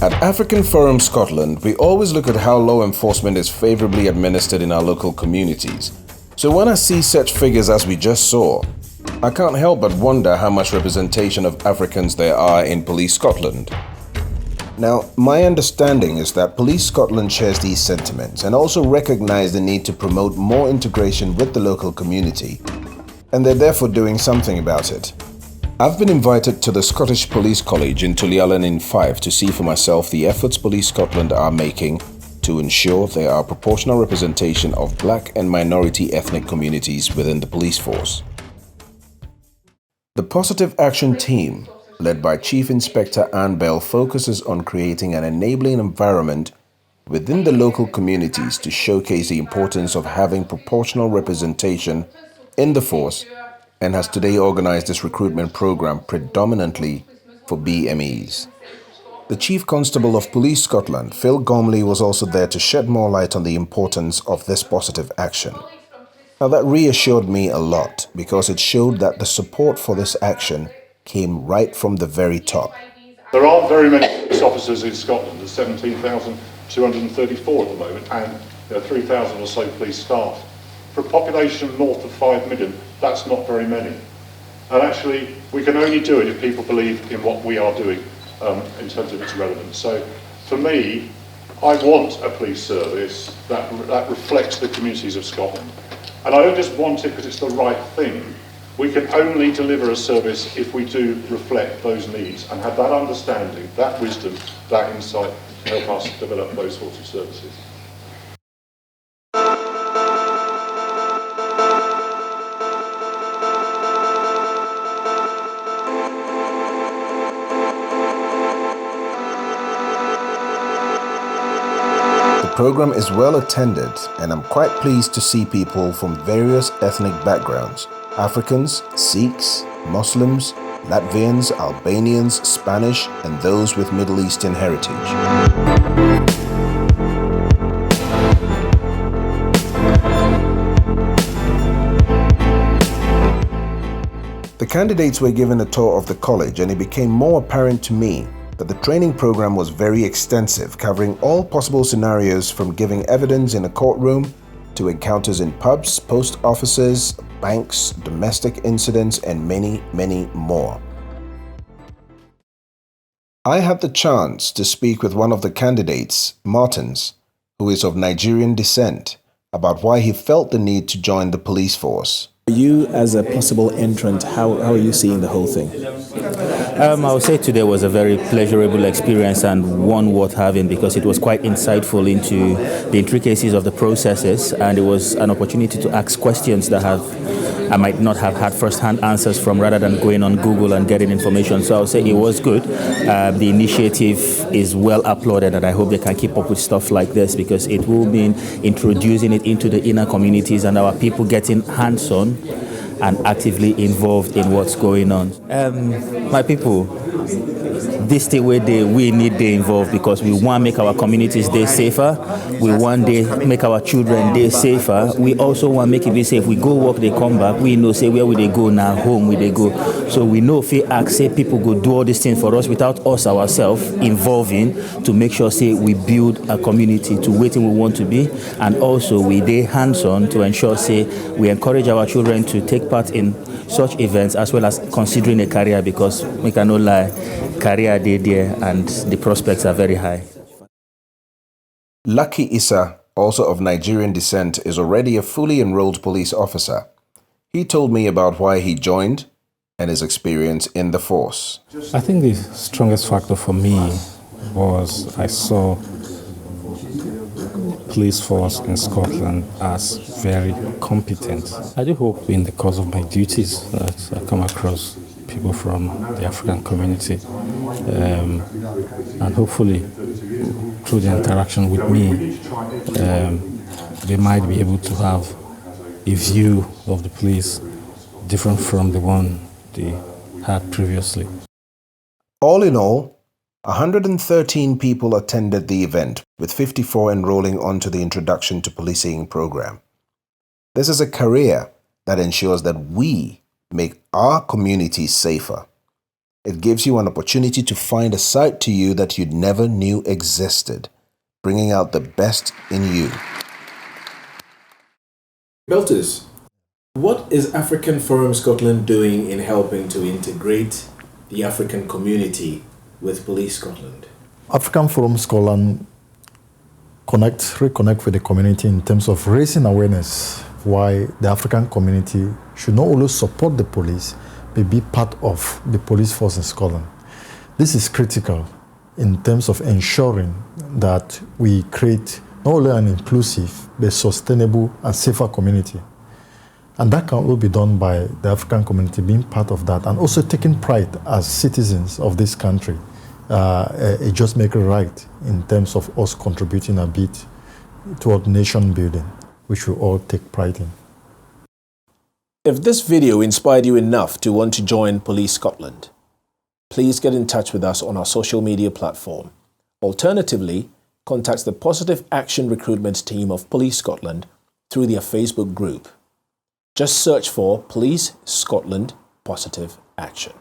At African Forum Scotland, we always look at how law enforcement is favorably administered in our local communities. So when I see such figures as we just saw, I can't help but wonder how much representation of Africans there are in Police Scotland. Now, my understanding is that Police Scotland shares these sentiments and also recognize the need to promote more integration with the local community, and they're therefore doing something about it. I've been invited to the Scottish Police College in Tulliallan in Fife to see for myself the efforts Police Scotland are making to ensure there are proportional representation of black and minority ethnic communities within the police force. The Positive Action Team, led by Chief Inspector Anne Bell, focuses on creating an enabling environment within the local communities to showcase the importance of having proportional representation in the force, and has today organized this recruitment program predominantly for BMEs. The Chief Constable of Police Scotland, Phil Gormley, was also there to shed more light on the importance of this positive action. Now that reassured me a lot because it showed that the support for this action came right from the very top. There aren't very many police officers in Scotland. There's 17,234 at the moment, and there are 3,000 or so police staff. For a population north of 5 million, that's not very many. And actually, we can only do it if people believe in what we are doing in terms of its relevance. So, for me, I want a police service that reflects the communities of Scotland. And I don't just want it because it's the right thing. We can only deliver a service if we do reflect those needs and have that understanding, that wisdom, that insight to help us develop those sorts of services. The program is well attended, and I'm quite pleased to see people from various ethnic backgrounds: Africans, Sikhs, Muslims, Latvians, Albanians, Spanish, and those with Middle Eastern heritage. The candidates were given a tour of the college, and it became more apparent to me that the training program was very extensive, covering all possible scenarios from giving evidence in a courtroom to encounters in pubs, post offices, banks, domestic incidents, and many, many more. I had the chance to speak with one of the candidates, Martins, who is of Nigerian descent, about why he felt the need to join the police force. You, as a possible entrant, how are you seeing the whole thing? I would say today was a very pleasurable experience and one worth having because it was quite insightful into the intricacies of the processes, and it was an opportunity to ask questions that I might not have had first-hand answers from rather than going on Google and getting information. So I would say it was good. The initiative is well applauded, and I hope they can keep up with stuff like this because it will mean introducing it into the inner communities and our people getting hands-on and actively involved in what's going on. My people, this day we need to involve because we want to make our communities day safer. We want to make our children day safer. We also want to make it be safe. We go work, they come back. We know say where will they go now, home will they go. So we know if we ask say people go do all these things for us without us ourselves involving to make sure say we build a community to where we want to be, and also we day hands-on to ensure say we encourage our children to take part in such events as well as considering a career because we cannot lie, career day there and the prospects are very high. Lucky Issa, also of Nigerian descent, is already a fully enrolled police officer. He told me about why he joined and his experience in the force. I think the strongest factor for me was I saw police force in Scotland as very competent. I do hope in the course of my duties that I come across people from the African community and hopefully through the interaction with me they might be able to have a view of the police different from the one they had previously. All in all, 113 people attended the event, with 54 enrolling onto the Introduction to Policing program. This is a career that ensures that we make our communities safer. It gives you an opportunity to find a side to you that you'd never knew existed, bringing out the best in you. Belters, what is African Forum Scotland doing in helping to integrate the African community with Police Scotland? African Forum Scotland reconnect with the community in terms of raising awareness why the African community should not only support the police, but be part of the police force in Scotland. This is critical in terms of ensuring that we create not only an inclusive, but sustainable and safer community. And that can only be done by the African community being part of that and also taking pride as citizens of this country. It just makes it right in terms of us contributing a bit toward nation building, which we all take pride in. If this video inspired you enough to want to join Police Scotland, please get in touch with us on our social media platform. Alternatively, contact the Positive Action Recruitment team of Police Scotland through their Facebook group. Just search for Police Scotland Positive Action.